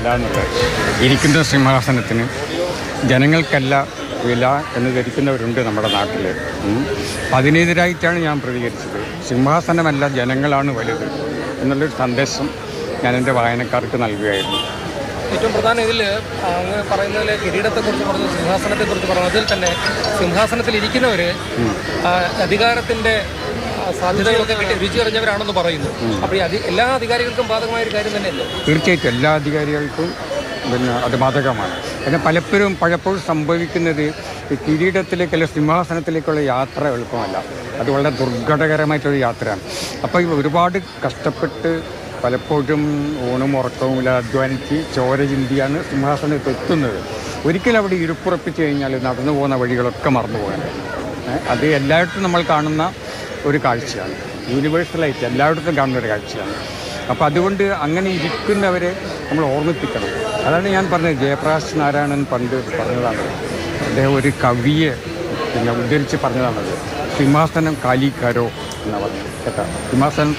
വില എന്നുള്ളത്. ഇരിക്കുന്ന സിംഹാസനത്തിന് ജനങ്ങൾക്കല്ല വില എന്ന് ധരിക്കുന്നവരുണ്ട് നമ്മുടെ നാട്ടിൽ. അതിനെതിരായിട്ടാണ് ഞാൻ പ്രതികരിച്ചത്. സിംഹാസനമല്ല, ജനങ്ങളാണ് വലുത് എന്നുള്ളൊരു സന്ദേശം ഞാൻ എൻ്റെ വായനക്കാർക്ക് നൽകുകയായിരുന്നു. ഏറ്റവും പ്രധാനം ഇതിൽ അങ്ങ് പറയുന്നതിൽ കിരീടത്തെക്കുറിച്ച് പറഞ്ഞു, സിംഹാസനത്തെക്കുറിച്ച് പറഞ്ഞു. അതിൽ തന്നെ സിംഹാസനത്തിൽ ഇരിക്കുന്നവർ അധികാരത്തിൻ്റെ സാധ്യതകളൊക്കെ കിട്ടി രുചിയറിഞ്ഞവരാണെന്ന് പറയുന്നു. അപ്പോൾ എല്ലാ അധികാരികൾക്കും ബാധകമായ ഒരു കാര്യം തന്നെയല്ലേ? തീർച്ചയായിട്ടും എല്ലാ അധികാരികൾക്കും അത് ബാധകമാണ്. പിന്നെ പലപ്പോഴും സംഭവിക്കുന്നത് കിരീടത്തിലേക്ക് അല്ലെങ്കിൽ സിംഹാസനത്തിലേക്കുള്ള യാത്ര എളുപ്പമല്ല. അത് വളരെ ദുർഘടകരമായിട്ടൊരു യാത്രയാണ്. അപ്പോൾ ഒരുപാട് കഷ്ടപ്പെട്ട് പലപ്പോഴും ഊണും ഉറക്കവുമില്ല അധ്വാനിച്ച് ചോര ചിന്തിയാണ് സിംഹാസനത്തിൽ എത്തുന്നത്. ഒരിക്കലും അവിടെ ഇരുപ്പുറപ്പിച്ച് കഴിഞ്ഞാൽ നടന്നു പോകുന്ന വഴികളൊക്കെ മറന്നു പോകാൻ. അത് എല്ലായിടത്തും നമ്മൾ കാണുന്ന ഒരു കാഴ്ചയാണ്, യൂണിവേഴ്സലായിട്ട് എല്ലായിടത്തും കാണുന്ന ഒരു കാഴ്ചയാണ്. അപ്പോൾ അതുകൊണ്ട് അങ്ങനെ ഇരിക്കുന്നവരെ നമ്മൾ ഓർമ്മിപ്പിക്കണം. അതാണ് ഞാൻ പറഞ്ഞത്. ജയപ്രകാശ് നാരായണൻ പണ്ട് പറഞ്ഞതാണ്, അദ്ദേഹം ഒരു കവിയെ ഉദ്ധരിച്ച് പറഞ്ഞതാണത്. സിംഹാസനം കാലിക്കാരോ എന്നാണ് പറഞ്ഞത് കേട്ടോ. സിംഹാസനം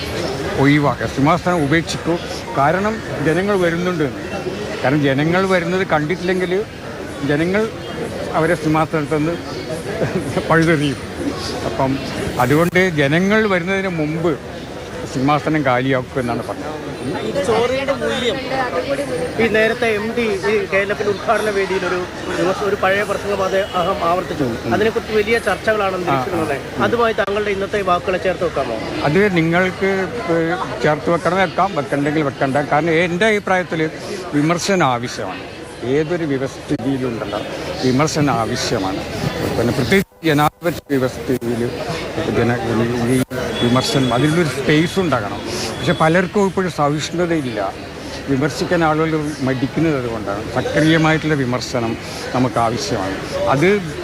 ഒഴിവാക്കുക, സിംഹാസനം ഉപേക്ഷിക്കൂ. കാരണം ജനങ്ങൾ വരുന്നുണ്ട്. കാരണം ജനങ്ങൾ വരുന്നത് കണ്ടിട്ടില്ലെങ്കിൽ ജനങ്ങൾ അവരെ സിംഹാസനത്തിൽ നിന്ന് പഴുതെറിയും. അപ്പം അതുകൊണ്ട് ജനങ്ങൾ വരുന്നതിന് മുമ്പ് സിംഹാസനം കാലിയാക്കുക എന്നാണ് പറഞ്ഞത്. ഈ ചോരയുടെ മൂല്യം ഈ നേരത്തെ MD ഈ കേരളത്തിൽ ഉദ്ഘാടന വേദിയിൽ ഒരു പഴയ പ്രസംഗം അദ്ദേഹം ആവർത്തിച്ചു. അതിനെക്കുറിച്ച് വലിയ ചർച്ചകളാണ് ഉദ്ദേശിക്കുന്നത്. അതുമായി താങ്കളുടെ ഇന്നത്തെ വാക്കുകളെ ചേർത്ത് വെക്കാമോ? അത് നിങ്ങൾക്ക് ചേർത്ത് വെക്കണ്ടെങ്കിൽ വെക്കണ്ട. കാരണം എൻ്റെ അഭിപ്രായത്തിൽ വിമർശനം ആവശ്യമാണ്. ഏതൊരു വ്യവസ്ഥിതിയിലുണ്ടല്ലോ വിമർശനം ആവശ്യമാണ്. പിന്നെ പ്രത്യേകിച്ച് ജനാധിപത്യ വ്യവസ്ഥയിൽ ഈ വിമർശനം അതിനൊരു സ്പേസ് ഉണ്ടാകണം. പക്ഷെ പലർക്കും ഇപ്പോഴും സഹിഷ്ണുതയില്ല. വിമർശിക്കാൻ ആളുകൾ മടിക്കുന്നത് അതുകൊണ്ടാണ്. സക്രിയമായിട്ടുള്ള വിമർശനം നമുക്ക് ആവശ്യമാണ്.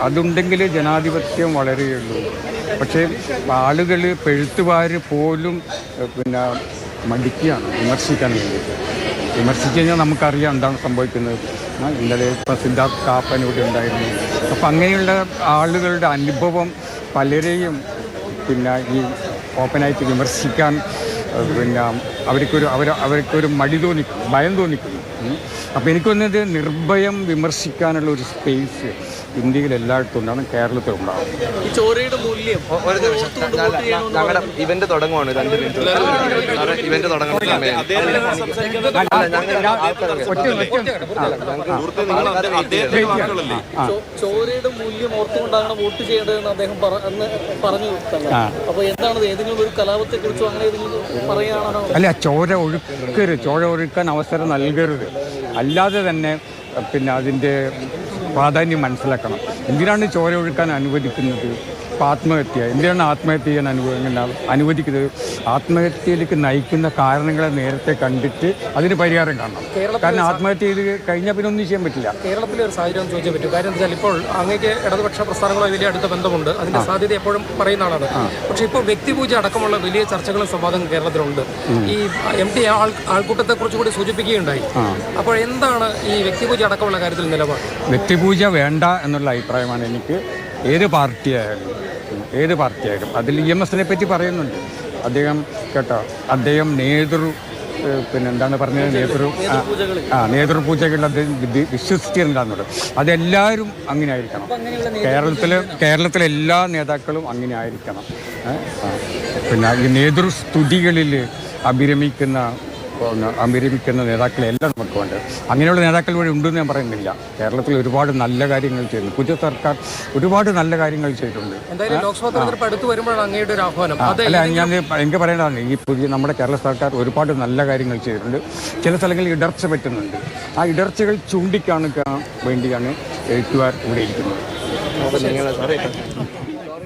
അതുണ്ടെങ്കിൽ ജനാധിപത്യം വളരെയുള്ളൂ. പക്ഷേ ആളുകൾ പെഴുത്തുകാർ പോലും മടിക്കുകയാണ് വിമർശിക്കാൻ വേണ്ടിയിട്ട്. വിമർശിച്ചു കഴിഞ്ഞാൽ നമുക്കറിയാം എന്താണ് സംഭവിക്കുന്നത്. ഇന്നലെ ഇപ്പോൾ സിദ്ധാർത്ഥ് കാപ്പൻ ഇവിടെ ഉണ്ടായിരുന്നു. അപ്പം അങ്ങനെയുള്ള ആളുകളുടെ അനുഭവം പലരെയും ഈ ഓപ്പണായിട്ട് വിമർശിക്കാൻ അവർക്കൊരു മടി തോന്നിക്കുന്നു, ഭയം തോന്നിക്കുന്നു. അപ്പോൾ എനിക്ക് തോന്നുന്നത് നിർഭയം വിമർശിക്കാനുള്ള ഒരു സ്പേസ് ഇന്ത്യയിൽ എല്ലായിടത്തും ഉണ്ടാകും, കേരളത്തിൽ ഉണ്ടാകും. ഈ ചോരയുടെ മൂല്യം ഇവന്റ് തുടങ്ങുവാണ്. 2 മിനിറ്റ് ഇവന്റ് തുടങ്ങുന്ന സമയം ചോരയുടെ മൂല്യം ഓർത്തുകൊണ്ടാണ് വോട്ട് ചെയ്യേണ്ടതെന്ന് അദ്ദേഹം പറഞ്ഞു. അപ്പോൾ എന്താണ് ഏതെങ്കിലും ഒരു കലാപത്തെ കുറിച്ചോ അങ്ങനെ ഏതെങ്കിലും പറയാനാണോ? അല്ല, ചോര ഒഴുക്കാൻ അവസരം നൽകരുത്. അല്ലാതെ തന്നെ അതിൻ്റെ പ്രാധാന്യം മനസ്സിലാക്കണം. എന്തിനാണ് ചോര ഒഴുക്കാൻ അനുവദിക്കുന്നത്? ആത്മഹത്യ എന്തിനാണ് ആത്മഹത്യ ചെയ്യാൻ അനുവദിക്കുന്നത്? ആത്മഹത്യയിലേക്ക് നയിക്കുന്ന കാരണങ്ങളെ നേരത്തെ കണ്ടിട്ട് അതിന് പരിഹാരം കാണണം. കാരണം ആത്മഹത്യ ചെയ്ത് കഴിഞ്ഞാൽ പിന്നെ ഒന്നും ചെയ്യാൻ പറ്റില്ല. കേരളത്തിലെ ഒരു സാഹചര്യം ചോദിച്ചാൽ പറ്റും. കാര്യം എന്താ വെച്ചാൽ ഇപ്പോൾ അങ്ങേക്ക് ഇടതുപക്ഷ പ്രസ്ഥാനങ്ങളുമായി വലിയ അടുത്ത ബന്ധമുണ്ട്. അതിന്റെ സാധ്യത എപ്പോഴും പറയുന്ന ആളാണ്. പക്ഷേ ഇപ്പോൾ വ്യക്തിപൂജ അടക്കമുള്ള വലിയ ചർച്ചകളും സംവാദങ്ങളും കേരളത്തിലുണ്ട്. ഈ MD ആൾക്കൂട്ടത്തെ കുറിച്ച് കൂടി സൂചിപ്പിക്കുകയുണ്ടായി. അപ്പോൾ എന്താണ് ഈ വ്യക്തിപൂജ അടക്കമുള്ള കാര്യത്തിൽ നിലപാട്? വ്യക്തിപൂജ വേണ്ട എന്നുള്ള അഭിപ്രായമാണ് എനിക്ക്. ഏത് പാർട്ടിയായാലും അതിൽ EMSനെ പറ്റി പറയുന്നുണ്ട് അദ്ദേഹം കേട്ടോ. അദ്ദേഹം എന്താണ് പറഞ്ഞത്, നേതൃപൂജകളിൽ അദ്ദേഹം വിശ്വസിച്ചിട്ടുണ്ടാകുന്നുണ്ട്. അതെല്ലാവരും അങ്ങനെ ആയിരിക്കണം. കേരളത്തിലെ എല്ലാ നേതാക്കളും അങ്ങനെ ആയിരിക്കണം. ഈ നേതൃസ്തുതികളിൽ അഭിരമിക്കുന്ന നേതാക്കളെല്ലാം നമുക്കുണ്ട്. അങ്ങനെയുള്ള നേതാക്കൾ വഴി ഉണ്ടെന്ന് ഞാൻ പറയുന്നില്ല. കേരളത്തിൽ ഒരുപാട് നല്ല കാര്യങ്ങൾ ചെയ്യുന്നു. പുതിയ സർക്കാർ ഒരുപാട് നല്ല കാര്യങ്ങൾ ചെയ്തിട്ടുണ്ട്. അല്ല, എനിക്ക് പറയേണ്ടതാണ്, ഈ നമ്മുടെ കേരള സർക്കാർ ഒരുപാട് നല്ല കാര്യങ്ങൾ ചെയ്തിട്ടുണ്ട്. ചില സ്ഥലങ്ങളിൽ ഇടർച്ച പറ്റുന്നുണ്ട്. ആ ഇടർച്ചകൾ ചൂണ്ടിക്കാണിക്കാൻ വേണ്ടിയാണ് എഴുത്തുകാർ ഇവിടെ ഇരിക്കുന്നത്.